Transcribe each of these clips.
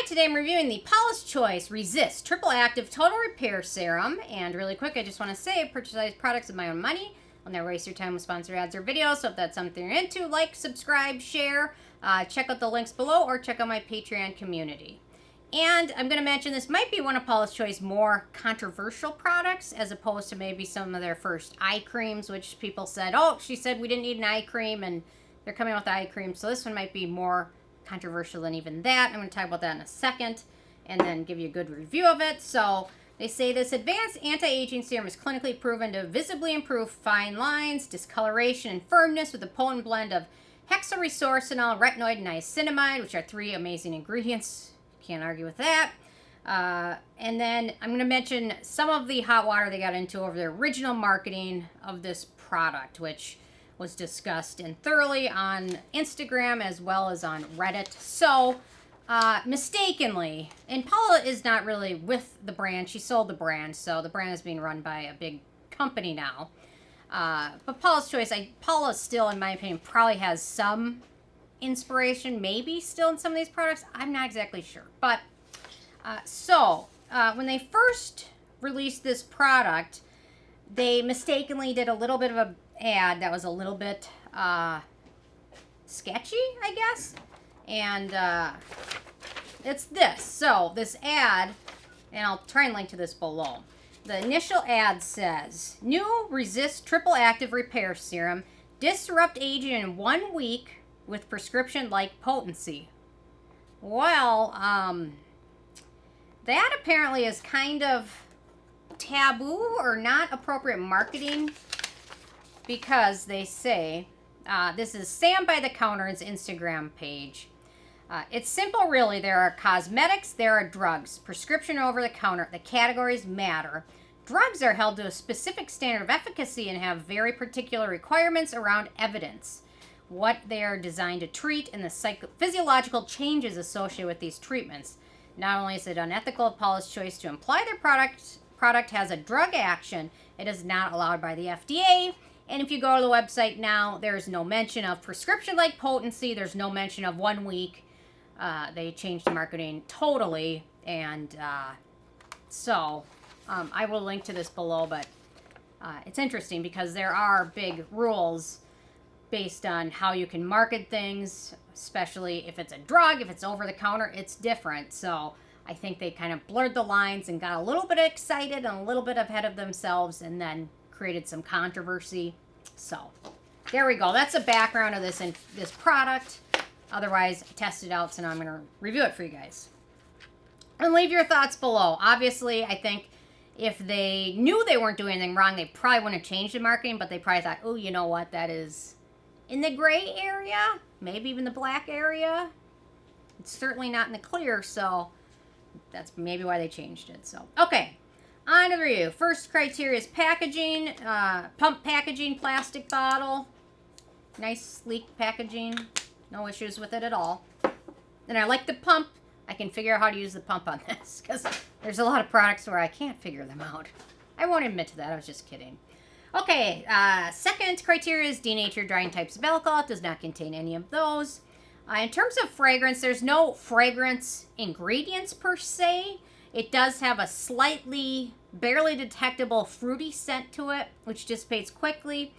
today I'm reviewing the Paula's Choice Resist Triple Active Total Repair Serum. And really quick, I just want to say I purchase these products with my own money. I'll never waste your time with sponsored ads or videos. So if that's something you're into, like, subscribe, share, check out the links below, or check out my Patreon community. And I'm going to mention this might be one of Paula's Choice more controversial products as opposed to maybe some of their first eye creams, which people said, oh, she said we didn't need an eye cream, and they're coming out with eye cream. So this one might be more controversial than even that. I'm going to talk about that in a second and then give you a good review of it. So they say this advanced anti-aging serum is clinically proven to visibly improve fine lines, discoloration, and firmness with a potent blend of Hexylresorcinol, Retinoid, and Niacinamide, which are three amazing ingredients. Can't argue with that. And then I'm going to mention some of the hot water they got into over their original marketing of this product, which was discussed and thoroughly on Instagram as well as on Reddit. So, mistakenly, and Paula is not really with the brand. She sold the brand, so the brand is being run by a big company now. But Paula's Choice, Paula still, in my opinion, probably has some inspiration, maybe still in some of these products. I'm not exactly sure. But, when they first released this product, they mistakenly did a little bit of a ad that was a little bit sketchy, I guess. And it's this. So this ad, and I'll try and link to this below. The initial ad says, new Resist Triple Active Repair Serum, disrupt aging in 1 week with prescription-like potency. Well, that apparently is kind of taboo or not appropriate marketing, because they say, this is Sam by the Counter's Instagram page. It's simple, really. There are cosmetics, there are drugs. Prescription over the counter. The categories matter. Drugs are held to a specific standard of efficacy and have very particular requirements around evidence, what they are designed to treat, and the physiological changes associated with these treatments. Not only is it unethical of Paula's Choice to imply their product has a drug action, it is not allowed by the FDA. And if you go to the website now, there's no mention of prescription-like potency. There's no mention of 1 week. They changed the marketing totally. And I will link to this below. But it's interesting because there are big rules based on how you can market things, especially if it's a drug. If it's over-the-counter, it's different. So I think they kind of blurred the lines and got a little bit excited and a little bit ahead of themselves and then created some controversy. So there we go. That's the background of this product. Otherwise, test it out, so now I'm going to review it for you guys. And leave your thoughts below. Obviously, I think if they knew they weren't doing anything wrong, they probably wouldn't have changed the marketing, but they probably thought, oh, you know what, that is in the gray area, maybe even the black area. It's certainly not in the clear, so that's maybe why they changed it. So, okay. On to the review. First criteria is packaging. Pump packaging, plastic bottle. Nice, sleek packaging. No issues with it at all. And I like the pump. I can figure out how to use the pump on this, because there's a lot of products where I can't figure them out. I won't admit to that. I was just kidding. Okay, second criteria is denatured drying types of alcohol. It does not contain any of those. In terms of fragrance, there's no fragrance ingredients per se. It does have a slightly, barely detectable fruity scent to it, which dissipates quickly.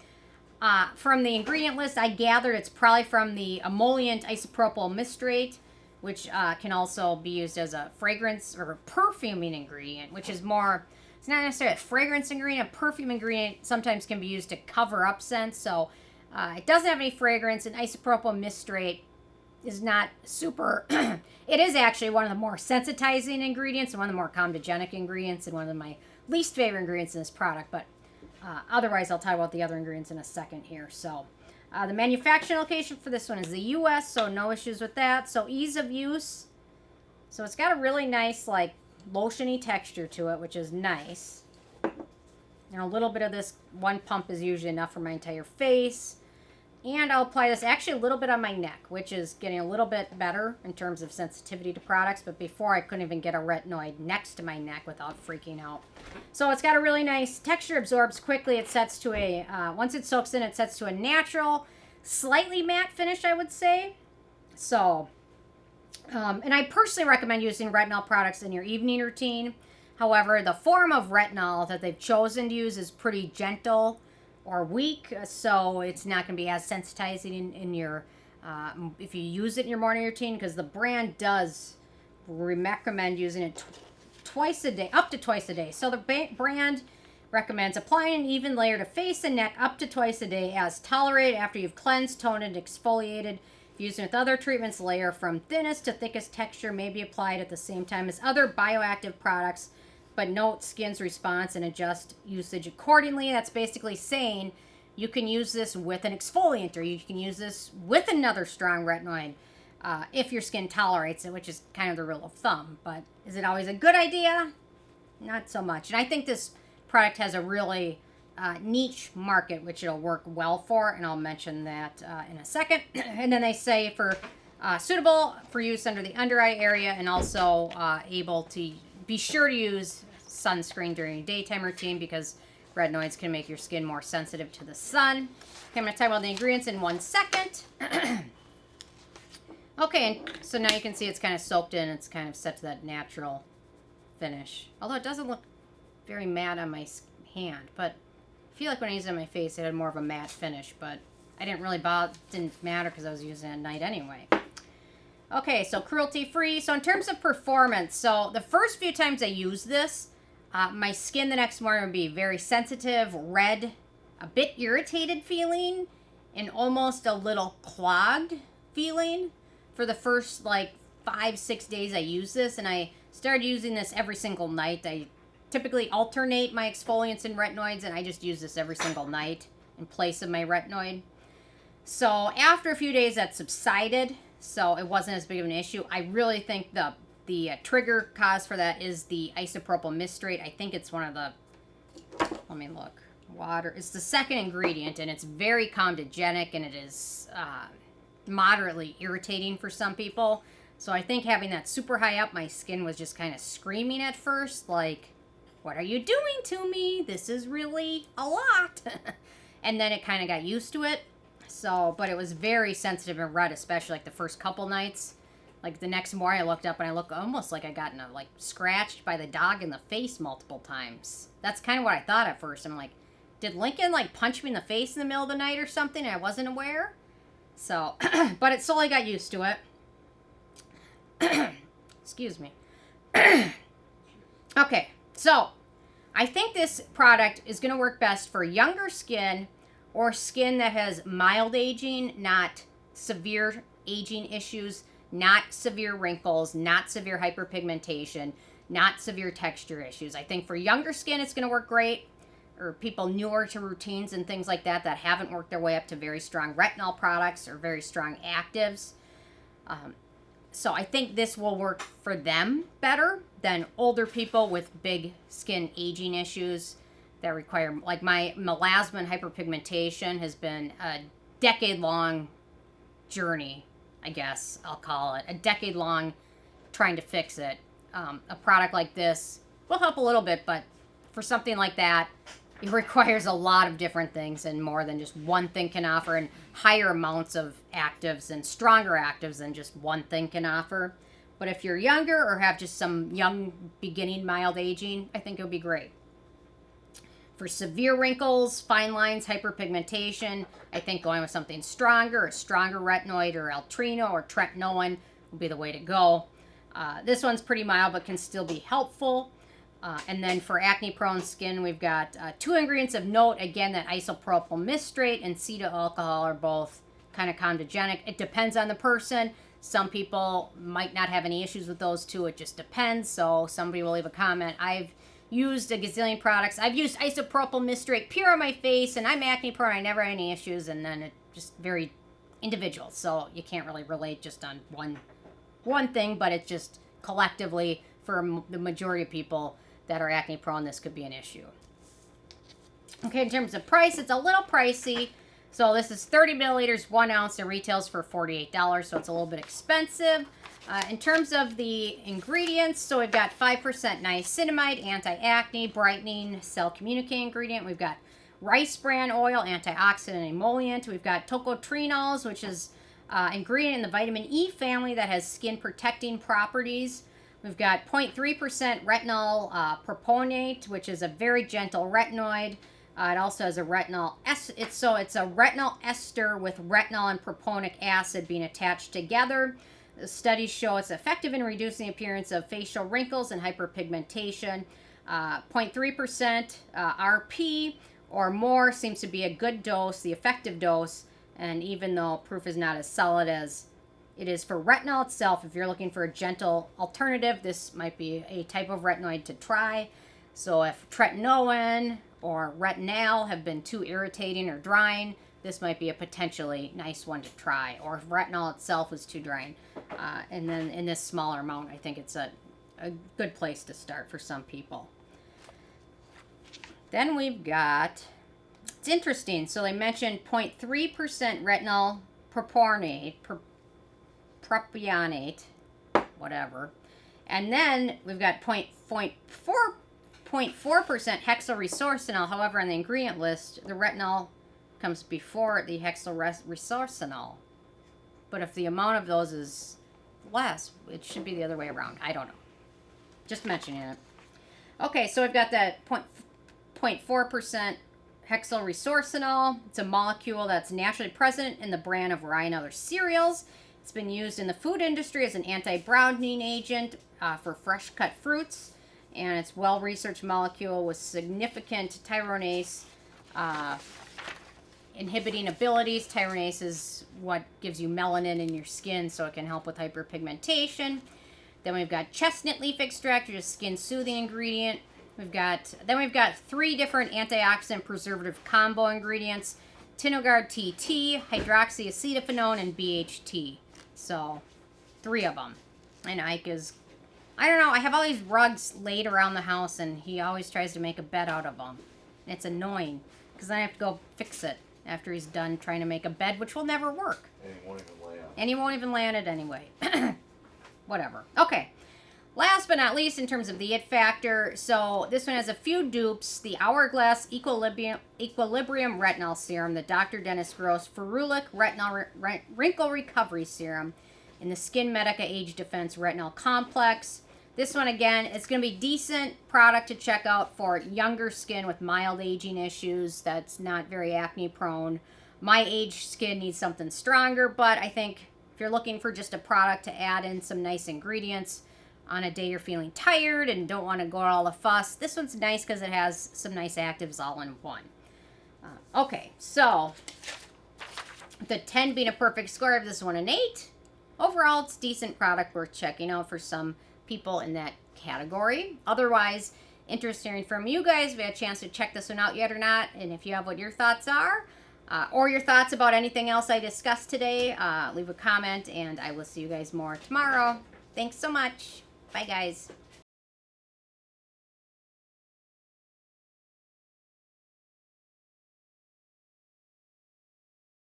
From the ingredient list, I gathered it's probably from the emollient isopropyl myristate, which can also be used as a fragrance or a perfuming ingredient, which is more, it's not necessarily a fragrance ingredient. A perfume ingredient sometimes can be used to cover up scents. So it doesn't have any fragrance, and isopropyl myristate is not super, it is actually one of the more sensitizing ingredients and one of the more comedogenic ingredients and one of my least favorite ingredients in this product. But otherwise, I'll talk about the other ingredients in a second here. So the manufacturing location for this one is the U.S., so no issues with that. So ease of use. So it's got a really nice, like, lotiony texture to it, which is nice. And a little bit of this one pump is usually enough for my entire face. And I'll apply this actually a little bit on my neck, which is getting a little bit better in terms of sensitivity to products. But before, I couldn't even get a retinoid next to my neck without freaking out. So it's got a really nice texture, absorbs quickly. It sets to a, once it soaks in, it sets to a natural, slightly matte finish, I would say. So And I personally recommend using retinol products in your evening routine. However, the form of retinol that they've chosen to use is pretty gentle or weak, so it's not going to be as sensitizing in your if you use it in your morning routine, because the brand does recommend using it twice a day, up to twice a day. So the brand recommends applying an even layer to face and neck up to twice a day as tolerated after you've cleansed, toned, and exfoliated. Using with other treatments, layer from thinnest to thickest texture may be applied at the same time as other bioactive products, but note skin's response and adjust usage accordingly. That's basically saying you can use this with an exfoliant, or you can use this with another strong retinoid if your skin tolerates it, which is kind of the rule of thumb. But is it always a good idea? Not so much. And I think this product has a really niche market, which it'll work well for, and I'll mention that in a second. And then they say for suitable for use under the under eye area, and also able to be sure to use sunscreen during your daytime routine, because retinoids can make your skin more sensitive to the sun. Okay, I'm going to talk about the ingredients in 1 second. Okay, and so now you can see it's kind of soaked in. It's kind of set to that natural finish. Although it doesn't look very matte on my hand, but I feel like when I used it on my face, it had more of a matte finish, but I didn't really bother. It didn't matter because I was using it at night anyway. Okay, so cruelty-free. So in terms of performance, so the first few times I used this, my skin the next morning would be very sensitive, red, a bit irritated feeling, and almost a little clogged feeling for the first like 5-6 days I used this. And I started using this every single night. I typically alternate my exfoliants and retinoids, and I just use this every single night in place of my retinoid. So after a few days that subsided, so it wasn't as big of an issue. I really think the trigger cause for that is the isopropyl myristate. I think it's one of the, let me look, water. It's the second ingredient, and it's very comedogenic, and it is moderately irritating for some people. So I think having that super high up, my skin was just kind of screaming at first, like, what are you doing to me? This is really a lot. And then it kind of got used to it. So, but it was very sensitive and red, especially like the first couple nights. Like the next morning I looked up and I looked almost like I got like scratched by the dog in the face multiple times. That's kind of what I thought at first. I'm like, did Lincoln like punch me in the face in the middle of the night or something? And I wasn't aware. So, but it slowly got used to it. Excuse me. Okay, so I think this product is going to work best for younger skin or skin that has mild aging, not severe aging issues, not severe wrinkles, not severe hyperpigmentation, not severe texture issues. I think for younger skin, it's going to work great, or people newer to routines and things like that that haven't worked their way up to very strong retinol products or very strong actives. So I think this will work for them better than older people with big skin aging issues that require, like my melasma and hyperpigmentation has been a decade-long journey, I guess I'll call it. A decade-long trying to fix it. A product like this will help a little bit, but for something like that, it requires a lot of different things and more than just one thing can offer, and higher amounts of actives and stronger actives than just one thing can offer. But if you're younger or have just some young beginning mild aging, I think it would be great. For severe wrinkles, fine lines, hyperpigmentation, I think going with something stronger, a stronger retinoid or Altrino or tretinoin will be the way to go. This one's pretty mild but can still be helpful. And then for acne-prone skin, we've got 2 ingredients of note. Again, that isopropyl myristate and cetyl alcohol are both kind of comedogenic. It depends on the person. Some people might not have any issues with those two. It just depends. So somebody will leave a comment. I've used a gazillion products. I've used isopropyl myristate pure on my face, and I'm acne-prone. I never had any issues, and then it just very individual. So you can't really relate just on one thing, but it's just collectively for the majority of people that are acne prone, this could be an issue. Okay, in terms of price, it's a little pricey. So this is 30 milliliters, 1 ounce, and retails for $48, so it's a little bit expensive. In terms of the ingredients, so we've got 5% niacinamide, anti-acne, brightening, cell communicating ingredient. We've got rice bran oil, antioxidant, emollient. We've got tocotrienols, which is ingredient in the vitamin E family that has skin protecting properties. We've got 0.3% retinol propionate, which is a very gentle retinoid. It also has a retinol it's a retinol ester with retinol and proponic acid being attached together. The studies show it's effective in reducing the appearance of facial wrinkles and hyperpigmentation. 0.3% RP or more seems to be a good dose, the effective dose, and even though proof is not as solid as it is for retinol itself, if you're looking for a gentle alternative, this might be a type of retinoid to try. So if tretinoin or retinol have been too irritating or drying, this might be a potentially nice one to try. Or if retinol itself is too drying, and then in this smaller amount, I think it's a good place to start for some people. Then we've got, it's interesting, so they mentioned 0.3% retinol propionate, whatever. And then we've got 0.4% hexylresorcinol. However, on the ingredient list, the retinol comes before the hexylresorcinol. But if the amount of those is less, it should be the other way around. I don't know. Just mentioning it. Okay, so we've got that 0.4% hexylresorcinol. It's a molecule that's naturally present in the bran of rye and other cereals. It's been used in the food industry as an anti-browning agent for fresh cut fruits. And it's a well-researched molecule with significant tyronase inhibiting abilities. Tyronase is what gives you melanin in your skin, so it can help with hyperpigmentation. Then we've got chestnut leaf extract, which is a skin soothing ingredient. We've got 3 different antioxidant preservative combo ingredients: Tinogard TT, Hydroxyacetophenone, and BHT. So 3 of them. And Ike is, I don't know, I have all these rugs laid around the house, and he always tries to make a bed out of them. It's annoying, because then I have to go fix it after he's done trying to make a bed, which will never work. And he won't even lay on it. And he won't even lay on it anyway. Whatever. Okay. Last but not least, in terms of the it factor, so this one has a few dupes: the Hourglass Equilibrium Retinol Serum, the Dr. Dennis Gross Ferulic Retinol Wrinkle Recovery Serum, and the Skin Medica Age Defense Retinol Complex. This one, again, it's going to be decent product to check out for younger skin with mild aging issues that's not very acne prone. My age skin needs something stronger, but I think if you're looking for just a product to add in some nice ingredients on a day you're feeling tired and don't want to go all the fuss, this one's nice because it has some nice actives all in one. Okay, so the 10 being a perfect score, of this one an 8. Overall, it's decent product worth checking out for some people in that category. Otherwise, interested in hearing from you guys if you had a chance to check this one out yet or not, and if you have what your thoughts are, or your thoughts about anything else I discussed today, leave a comment, and I will see you guys more tomorrow. Thanks so much. Bye, guys.